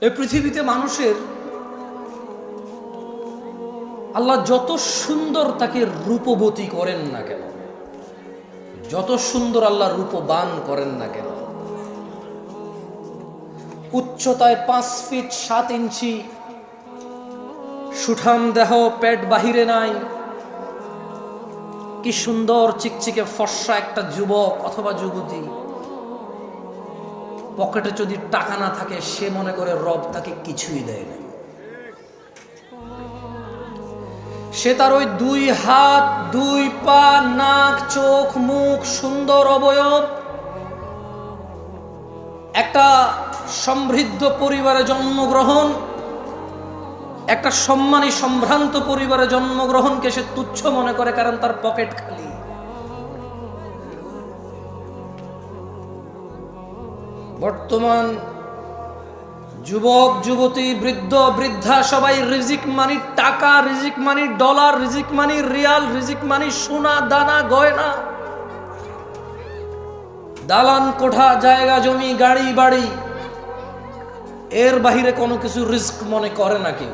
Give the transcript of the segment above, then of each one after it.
এই পৃথিবীতে মানুষের আল্লাহ যত সুন্দর তাকে রূপবতী করেন না কেন, যত সুন্দর আল্লাহ রূপবান করেন না কেন, উচ্চতায় 5 ফিট 7 ইঞ্চি, সুঠাম দেহ, পেট বাহিরে নাই, কি সুন্দর চিকচিকে ফর্সা একটা যুবক অথবা যুবতী, পকেটে যদি টাকা না থাকে সে মনে করে রব তাকে কিছুই দেয় না। সে তার ওই 2 হাত 2 পা, নাক, চোখ, মুখ, সুন্দর অবয়ব, একটা সমৃদ্ধ পরিবারে জন্মগ্রহণ, একটা সম্মানী সম্ভ্রান্ত পরিবারে জন্মগ্রহণকে সে তুচ্ছ মনে করে, কারণ তার পকেট খালি। বর্তমান যুবক যুবতী, বৃদ্ধ বৃদ্ধা সবাই রিজিক মানি টাকা, রিজিক মানি ডলার, রিজিক মানি রিয়াল, রিজিক মানি সোনা দানা গয়না, দালান কোঠা, জায়গা জমি, গাড়ি বাড়ি, এর বাহিরে কোনো কিছু রিস্ক মনে করে না কেউ।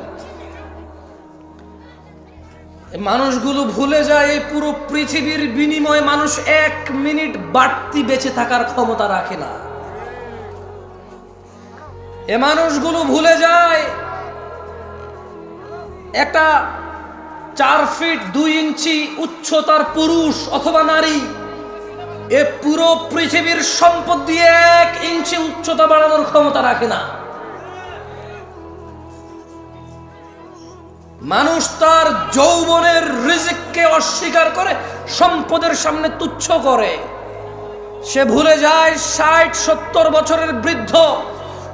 মানুষগুলো ভুলে যায় এই পুরো পৃথিবীর বিনিময়ে মানুষ 1 মিনিট বাড়তি বেঁচে থাকার ক্ষমতা রাখে না। এ মানুষগুলো ভুলে যায় একটা 4 ফিট 2 ইঞ্চি উচ্চতার পুরুষ অথবা নারী এ পুরো পৃথিবীর সম্পদ দিয়ে 1 ইঞ্চি উচ্চতা বাড়ানোর ক্ষমতা রাখে না। মানুষ তার যৌবনের রিজিককে অস্বীকার করে সম্পদের সামনে তুচ্ছ করে। সে ভুলে যায় 60-70 বছরের বৃদ্ধ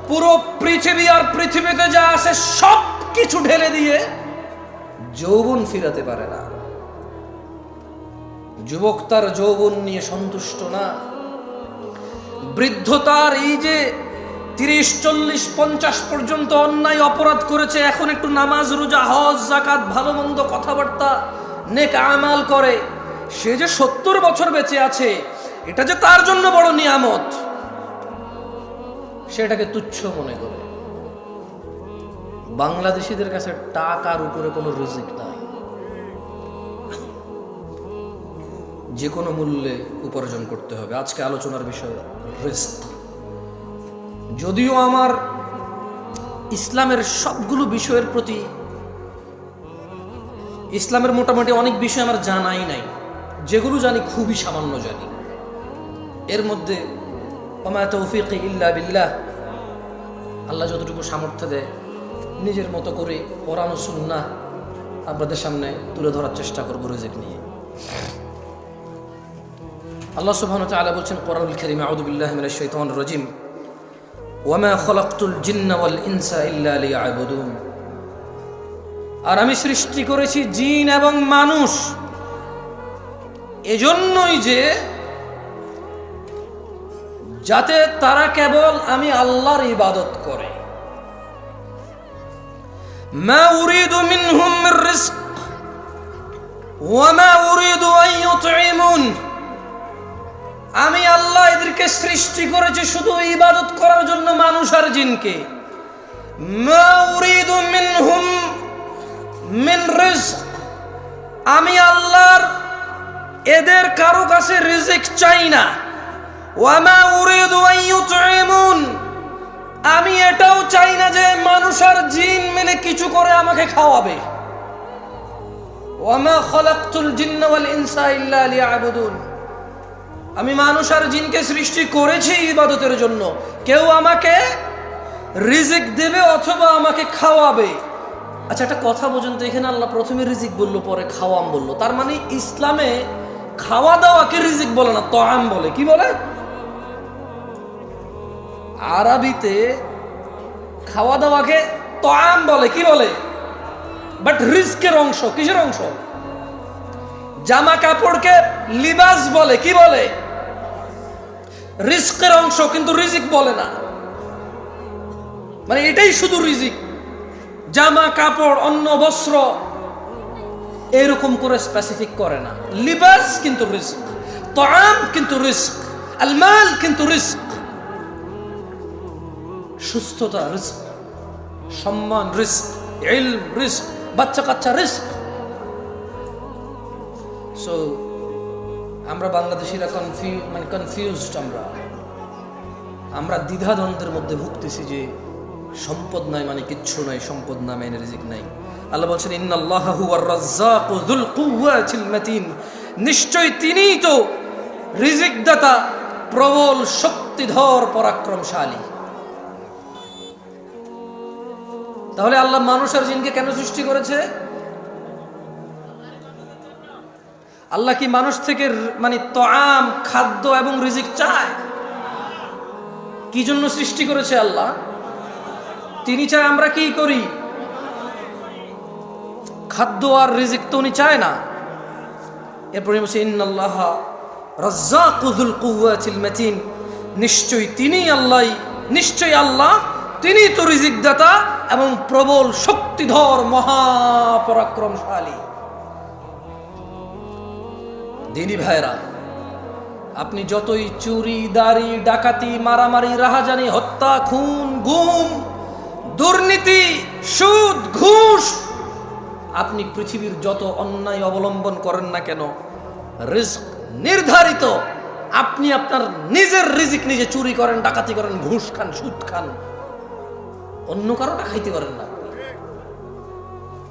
পুরো পৃথিবী আর পৃথিবীতে যা আছে সব কিছু ঢেলে দিয়ে যৌবন ফিরাতে পারে না। যুবক তার যৌবন নিয়ে সন্তুষ্ট না। বৃদ্ধ তার এই যে 30-40-50 পর্যন্ত অন্যায় অপরাধ করেছে, এখন একটু নামাজ রোজা হজ যাকাত ভালো মন্দ কথাবার্তা নেক আমাল করে, সে যে 70 বছর বেঁচে আছে এটা যে তার জন্য বড় নিয়ামত, সেটাকে তুচ্ছ মনে করে। বাংলাদেশিদের কাছে টাকার উপরে কোনো রিজিক নাই, যে কোনো মূল্যে উপার্জন করতে হবে। আজকে আলোচনার বিষয় রিস্ক। যদিও আমার ইসলামের সবগুলো বিষয়ের প্রতি, ইসলামের মোটামুটি অনেক বিষয় আমার জানাই নাই, যেগুলো জানি খুবই সামান্য জানি। এর মধ্যে ওমা তৌফিক ইল্লা বিল্লাহ, আল্লাহ যতটুকু সামর্থ্য দেয় নিজের মতো করে কোরআন ও সুন্নাহ আপনাদের সামনে তুলে ধরার চেষ্টা করব রিজিক নিয়ে। আল্লাহ সুবহানাহু ওয়া তাআলা বলছেন কোরআনুল কারীমে, আউযু বিল্লাহি মিনাশ শাইতানির রাজীম, ওয়ামা খালাকতুল জিন্না ওয়াল ইনসা ইল্লা লিয়াবুদুন। আর আমি সৃষ্টি করেছি জিন এবং মানুষ এজন্যই যে যাতে তারা কেবল আমি আল্লাহর ইবাদত করে। মা উরিদু মিনহুম মির রিজক ওয়া মা উরিদু আন ইউতঈমুন। আমি আল্লাহ এদেরকে সৃষ্টি করেছি শুধু ইবাদত করার জন্য, মানুষ আর জিনকে। মা উরিদু মিনহুম মিন রিজক, আমি আল্লাহর এদের কারো কাছে রিজিক চাই না। ওয়ামা উরিদু আন ইউতঈমুন, আমি এটাও চাই না যে মানুষ আর জিন মিলে কিছু করে আমাকে খাওয়াবে। ওয়ামা খালাকতুল জিন্না ওয়াল ইনসা ইল্লা লিয়াবুদুন, আমি মানুষ আর জিনকে সৃষ্টি করেছি ইবাদতের জন্য। কেউ আমাকে রিজিক দেবে অথবা আমাকে খাওয়াবে। আচ্ছা, একটা কথা বোঝেন তো, এখানে আল্লাহ প্রথমে রিজিক বললো, পরে খাওয়াম বললো, তার মানে ইসলামে খাওয়া দাওয়াকে রিজিক বলে না, তাআম বলে। কি বলে? আরবিতে খাওয়া দাওয়াকে তাআম বলে। কি বলে? বাট রিজকের অংশ। কিসের অংশ? জামা কাপড়কে লিবাস বলে। কি বলে? রিজকের অংশ, কিন্তু রিজিক বলে না। মানে এটাই শুধু রিজিক। জামা কাপড়, অন্ন বস্ত্র এরকম করে স্পেসিফিক করে না। লিবাস কিন্তু রিজক, তাআম কিন্তু রিজক, আল মাল কিন্তু রিজক, সুস্থতা রিজক। সম্মান রিস্ক, ইলম রিস্ক, বাচ্চা কাচ্চা রিস্ক। সো আমরা বাংলাদেশিরা কনফিউজড, আমরা দ্বিধাদ্বন্দ্বের মধ্যে ভুগতেছি যে সম্পদ নাই মানে কিচ্ছু নাই, সম্পদ না মানে রিজিক নাই। আল্লাহ বলছেন ইন্নাল্লাহা হুয়ার রাজ্জাকু যুল কুওয়াতিল মাতিন, নিশ্চয় তিনিই তো রিজিক দাতা, প্রবল শক্তিধর পরাক্রমশালী। তাহলে আল্লাহ মানুষ আর জিনকে কেন সৃষ্টি করেছে? আল্লাহ কি মানুষ থেকে তাআম, খাদ্য এবং রিজিক চায়? কি জন্য সৃষ্টি করেছে আল্লাহ? তিনি চায় আমরা কি করি? খাদ্য আর রিজিক তো উনি চায় না। এরপরে বলছে ইন্নাল্লাহা রাজ্জাকু যুল কুওয়াতিল মাতিন, নিশ্চয়ই আল্লাহ তিনি তো রিজিক দাতা এবং প্রবল শক্তিধর মহাপরাক্রমশালী। দিনী ভাইরা, আপনি যতই চুরি, দাড়ি, ডাকাতি, মারামারি, রাহাজানি, হত্যা, খুন, গুম, দুর্নীতি, সুদ, ঘুষ, আপনি পৃথিবীর যত অন্যায় অবলম্বন করেন না কেন, রিস্ক নির্ধারিত। আপনি আপনার নিজের রিজিক নিজে চুরি করেন, ডাকাতি করেন, ঘুষ খান, সুদ খান, অন্য কারোটা খাইতে পারেন না।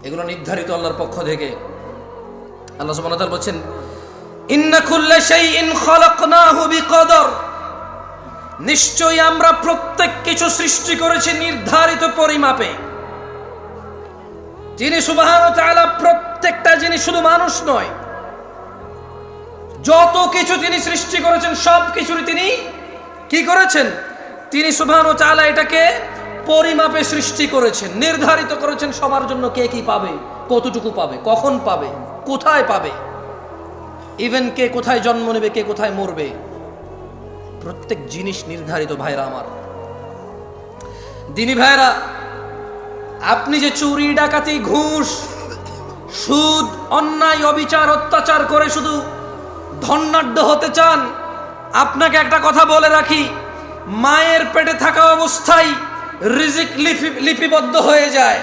এগুলো নির্ধারিত আল্লাহর পক্ষ থেকে। আল্লাহ সুবহানাহু ওয়া তাআলা বলেন ইন্না কুল্লা শাইইন খালাকনাহু বিকদর, নিশ্চয়ই আমরা প্রত্যেক কিছু সৃষ্টি করেছি নির্ধারিত পরিমাপে। যিনি সুবহানাহু ওয়া তাআলা প্রত্যেকটা জিনিস, শুধু মানুষ নয়, যত কিছু তিনি সৃষ্টি করেছেন সব কিছুরই তিনি কি করেছেন? তিনি সুবহানাহু ওয়া তাআলা এটাকে পরিমাপে সৃষ্টি করেছেন, নির্ধারিত করেছেন সবার জন্য কে কি পাবে, কতটুকু পাবে, কখন পাবে, কোথায় পাবে, ইভেন কে কোথায় জন্ম নেবে, কে কোথায় মরবে, প্রত্যেক জিনিস নির্ধারিত। ভাইরা আমার, দিনী ভাইরা, আপনি যে চুরি, ডাকাতি, ঘুষ, সুদ, অন্যায়, অবিচার, অত্যাচার করে শুধু ধনাঢ্য হতে চান, আপনাকে একটা কথা বলে রাখি, মায়ের পেটে থাকা অবস্থায় রিজিক লিপিবদ্ধ হয়ে যায়।